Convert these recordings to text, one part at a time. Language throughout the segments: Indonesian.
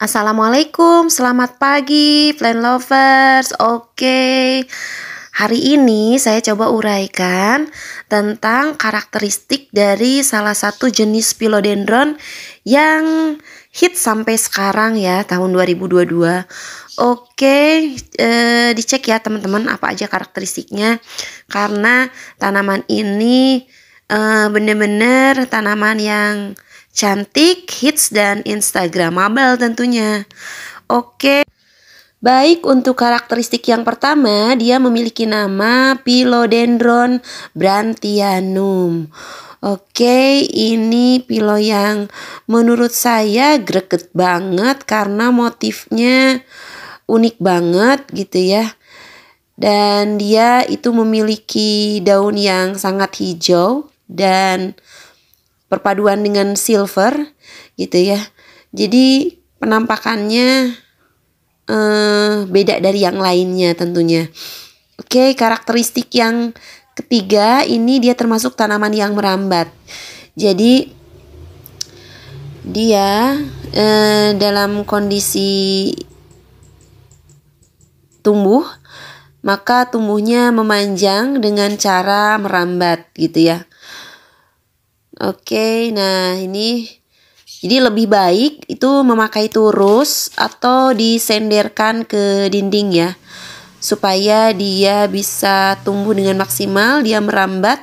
Assalamualaikum, selamat pagi plant lovers. Oke, hari ini saya coba uraikan tentang karakteristik dari salah satu jenis philodendron yang hit sampai sekarang ya, tahun 2022. Oke, dicek ya teman-teman apa aja karakteristiknya, karena tanaman ini bener-bener tanaman yang cantik, hits, dan instagramable tentunya. Oke, baik, untuk karakteristik yang pertama, dia memiliki nama Philodendron brandtianum. Oke, ini philo yang menurut saya greget banget karena motifnya unik banget gitu ya. Dan dia itu memiliki daun yang sangat hijau dan perpaduan dengan silver gitu ya. Jadi penampakannya beda dari yang lainnya tentunya. Oke, karakteristik yang ketiga, ini dia termasuk tanaman yang merambat. Jadi dia dalam kondisi tumbuh, maka tumbuhnya memanjang dengan cara merambat gitu ya. Oke, nah ini jadi lebih baik itu memakai turus atau disenderkan ke dinding ya, supaya dia bisa tumbuh dengan maksimal. Dia merambat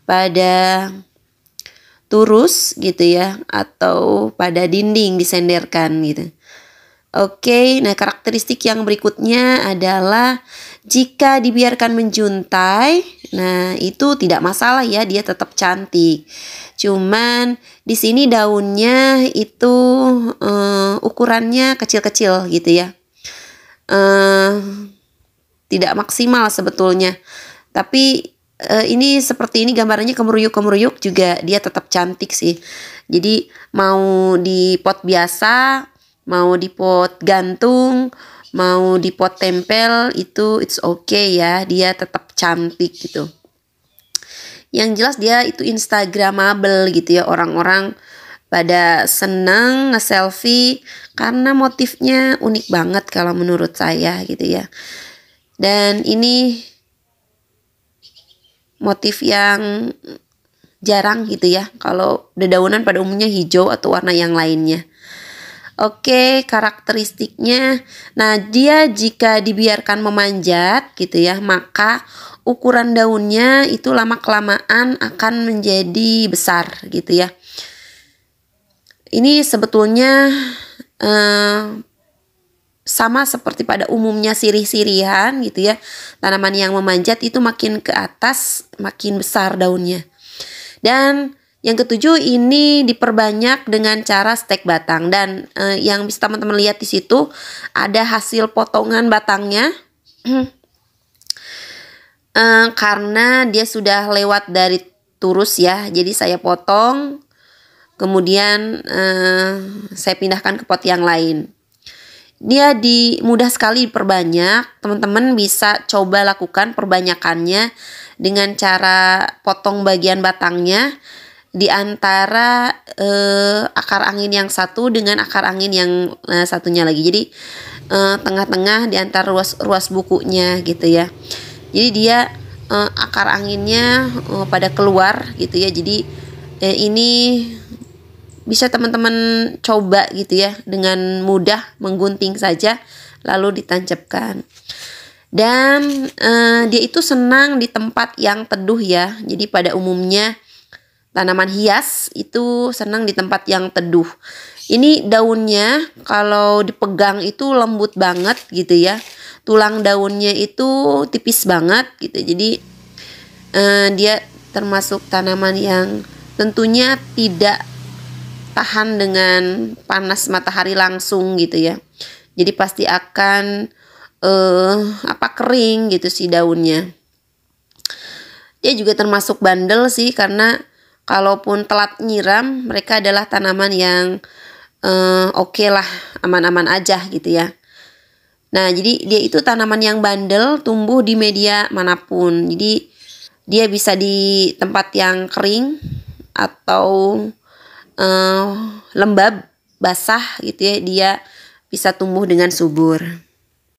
pada turus gitu ya, atau pada dinding disenderkan gitu. Oke, nah karakteristik yang berikutnya adalah jika dibiarkan menjuntai, nah itu tidak masalah ya, dia tetap cantik. Cuman di sini daunnya itu ukurannya kecil-kecil gitu ya, tidak maksimal sebetulnya. Tapi ini seperti ini gambarannya kemeruyuk-kemeruyuk juga dia tetap cantik sih. Jadi mau di pot biasa, mau di pot gantung, mau di pot tempel, itu it's okay ya, dia tetap cantik gitu. Yang jelas dia itu instagramable gitu ya, orang-orang pada senang nge-selfie karena motifnya unik banget kalau menurut saya gitu ya. Dan ini motif yang jarang gitu ya, kalau dedaunan pada umumnya hijau atau warna yang lainnya. Oke, karakteristiknya, nah dia jika dibiarkan memanjat gitu ya, maka ukuran daunnya itu lama-kelamaan akan menjadi besar gitu ya. Ini sebetulnya sama seperti pada umumnya sirih-sirihan gitu ya. Tanaman yang memanjat itu makin ke atas makin besar daunnya. Dan yang ketujuh, ini diperbanyak dengan cara stek batang, dan yang bisa teman-teman lihat di situ ada hasil potongan batangnya karena dia sudah lewat dari turus ya. Jadi saya potong, kemudian saya pindahkan ke pot yang lain. Dia mudah sekali diperbanyak. Teman-teman bisa coba lakukan perbanyakannya dengan cara potong bagian batangnya di antara akar angin yang satu dengan akar angin yang satunya lagi. Jadi tengah-tengah di antara ruas bukunya gitu ya. Jadi dia akar anginnya pada keluar gitu ya. Jadi ini bisa teman-teman coba gitu ya, dengan mudah menggunting saja lalu ditancapkan. Dan dia itu senang di tempat yang teduh ya. Jadi pada umumnya tanaman hias itu senang di tempat yang teduh. Ini daunnya kalau dipegang itu lembut banget gitu ya. Tulang daunnya itu tipis banget gitu. Jadi dia termasuk tanaman yang tentunya tidak tahan dengan panas matahari langsung gitu ya. Jadi pasti akan kering gitu si daunnya. Dia juga termasuk bandel sih, karena kalaupun telat nyiram, mereka adalah tanaman yang oke lah, aman-aman aja gitu ya. Nah, jadi dia itu tanaman yang bandel, tumbuh di media manapun. Jadi dia bisa di tempat yang kering atau lembab basah gitu ya, dia bisa tumbuh dengan subur.